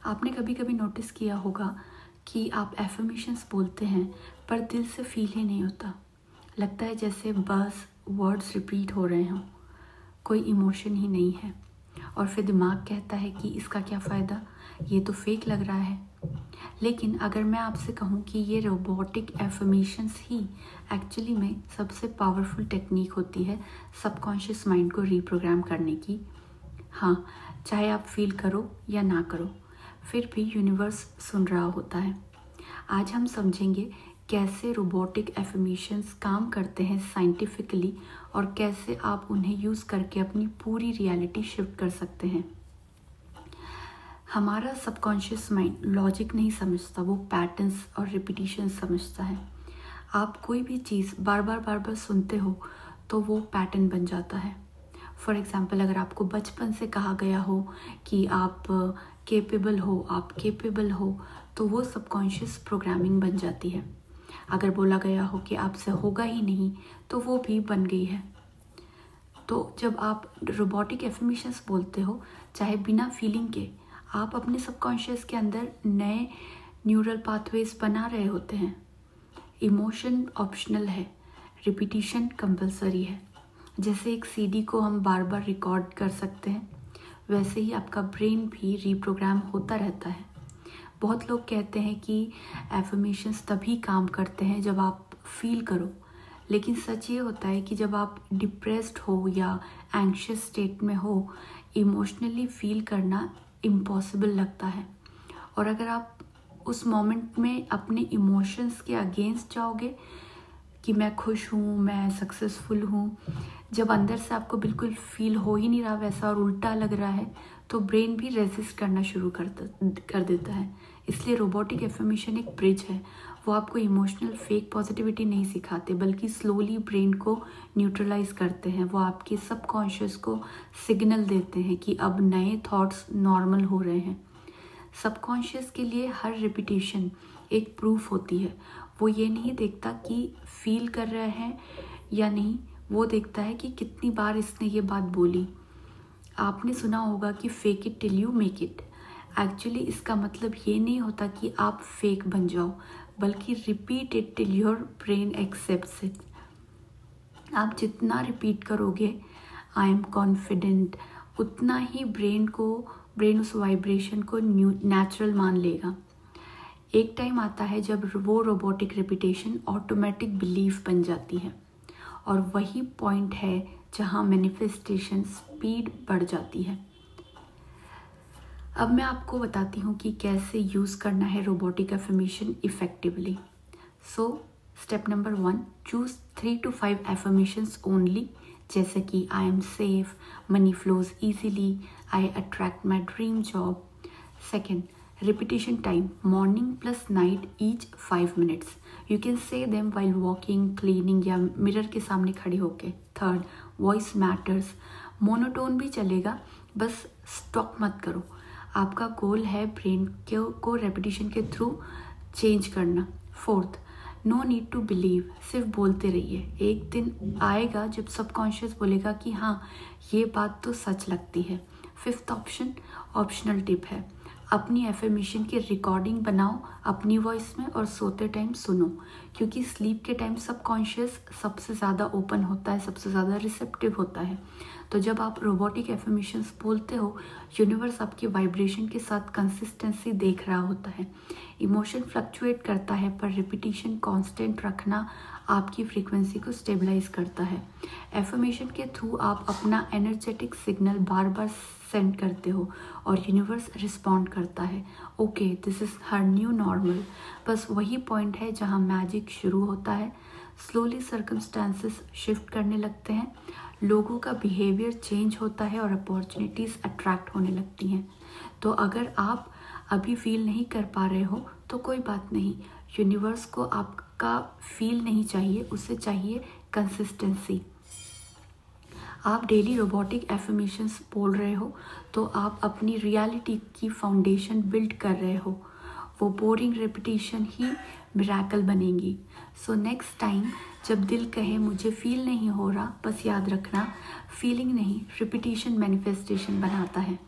आपने कभी कभी नोटिस किया होगा कि आप एफर्मेशंस बोलते हैं पर दिल से फील ही नहीं होता। लगता है जैसे बस वर्ड्स रिपीट हो रहे हों, कोई इमोशन ही नहीं है। और फिर दिमाग कहता है कि इसका क्या फ़ायदा, ये तो फेक लग रहा है। लेकिन अगर मैं आपसे कहूँ कि ये रोबोटिक एफर्मेशंस ही एक्चुअली में सबसे पावरफुल टेक्निक होती है सबकॉन्शियस माइंड को रीप्रोग्राम करने की। हाँ, चाहे आप फील करो या ना करो, फिर भी यूनिवर्स सुन रहा होता है। आज हम समझेंगे कैसे रोबोटिक एफर्मेशंस काम करते हैं साइंटिफिकली और कैसे आप उन्हें यूज़ करके अपनी पूरी रियलिटी शिफ्ट कर सकते हैं। हमारा सबकॉन्शियस माइंड लॉजिक नहीं समझता, वो पैटर्न्स और रिपीटिशन समझता है। आप कोई भी चीज़ बार बार सुनते हो तो वो पैटर्न बन जाता है। फॉर एग्ज़ाम्पल, अगर आपको बचपन से कहा गया हो कि आप केपेबल हो, तो वो सबकॉन्शियस प्रोग्रामिंग बन जाती है। अगर बोला गया हो कि आपसे होगा ही नहीं, तो वो भी बन गई है। तो जब आप रोबोटिक एफर्मेशंस बोलते हो, चाहे बिना फीलिंग के, आप अपने सबकॉन्शियस के अंदर नए न्यूरल पाथवेज बना रहे होते हैं। इमोशन ऑप्शनल है, रिपीटिशन कंपलसरी है। जैसे एक सीडी को हम बार बार रिकॉर्ड कर सकते हैं, वैसे ही आपका ब्रेन भी रीप्रोग्राम होता रहता है। बहुत लोग कहते हैं कि एफर्मेशंस तभी काम करते हैं जब आप फील करो, लेकिन सच ये होता है कि जब आप डिप्रेस्ड हो या एंग्शियस स्टेट में हो, इमोशनली फील करना इम्पॉसिबल लगता है। और अगर आप उस मोमेंट में अपने इमोशंस के अगेंस्ट जाओगे कि मैं खुश हूँ, मैं सक्सेसफुल हूँ, जब अंदर से आपको बिल्कुल फील हो ही नहीं रहा वैसा और उल्टा लग रहा है, तो ब्रेन भी रेजिस्ट करना शुरू कर देता है। इसलिए रोबोटिक एफर्मेशन एक ब्रिज है। वो आपको इमोशनल फेक पॉजिटिविटी नहीं सिखाते, बल्कि स्लोली ब्रेन को न्यूट्रलाइज करते हैं। वो आपके सबकॉन्शियस को सिग्नल देते हैं कि अब नए थॉट्स नॉर्मल हो रहे हैं। सबकॉन्शियस के लिए हर रिपीटेशन एक प्रूफ होती है। वो ये नहीं देखता कि फील कर रहे हैं या नहीं, वो देखता है कि कितनी बार इसने ये बात बोली। आपने सुना होगा कि fake it till you make it. Actually इसका मतलब ये नहीं होता कि आप फेक बन जाओ, बल्कि repeat it till your brain accepts it. आप जितना रिपीट करोगे आई एम कॉन्फिडेंट, उतना ही ब्रेन उस वाइब्रेशन को नेचुरल मान लेगा। एक टाइम आता है जब वो रोबोटिक रिपीटेशन ऑटोमेटिक बिलीफ बन जाती है, और वही पॉइंट है जहाँ मैनिफेस्टेशन स्पीड बढ़ जाती है। अब मैं आपको बताती हूँ कि कैसे यूज़ करना है robotic affirmation effectively. So step number 1, choose 3 to 5 affirmations only, जैसे कि I am safe, money flows easily, I attract my dream job. Second, repetition time, morning plus night each 5 minutes. You can say them while walking, cleaning या mirror के सामने खड़े होके। Third, voice matters, monotone भी चलेगा, bus stop मत करो। आपका गोल है ब्रेन को रेपिटेशन के थ्रू चेंज करना। Fourth, no need to believe, सिर्फ बोलते रहिए। एक दिन आएगा जब सबकॉन्शियस बोलेगा कि हाँ, ये बात तो सच लगती है। फिफ्थ ऑप्शन ऑप्शनल टिप है, अपनी एफर्मेशन की रिकॉर्डिंग बनाओ अपनी वॉइस में और सोते टाइम सुनो, क्योंकि स्लीप के टाइम सबकॉन्शियस सबसे ज़्यादा ओपन होता है, सबसे ज़्यादा रिसेप्टिव होता है। तो जब आप रोबोटिक एफर्मेशंस बोलते हो, यूनिवर्स आपकी वाइब्रेशन के साथ कंसिस्टेंसी देख रहा होता है। इमोशन फ्लक्चुएट करता है, पर रिपीटिशन कांस्टेंट रखना आपकी फ्रीक्वेंसी को स्टेबलाइज करता है। एफर्मेशन के थ्रू आप अपना एनर्जेटिक सिग्नल बार बार सेंड करते हो और यूनिवर्स रिस्पॉन्ड करता है, okay this is her new normal. बस वही पॉइंट है जहाँ मैजिक शुरू होता है। स्लोली सर्कमस्टांसेस शिफ्ट करने लगते हैं, लोगों का बिहेवियर चेंज होता है और अपॉर्चुनिटीज़ अट्रैक्ट होने लगती हैं। तो अगर आप अभी फील नहीं कर पा रहे हो तो कोई बात नहीं, यूनिवर्स को आपका फील नहीं चाहिए, उसे चाहिए कंसिस्टेंसी। आप डेली रोबोटिक एफर्मेशंस बोल रहे हो तो आप अपनी रियलिटी की फाउंडेशन बिल्ड कर रहे हो। वो बोरिंग रिपीटिशन ही मिरेकल बनेंगी। सो नेक्स्ट टाइम जब दिल कहे मुझे फील नहीं हो रहा, बस याद रखना, फीलिंग नहीं रिपीटिशन मैनिफेस्टेशन बनाता है।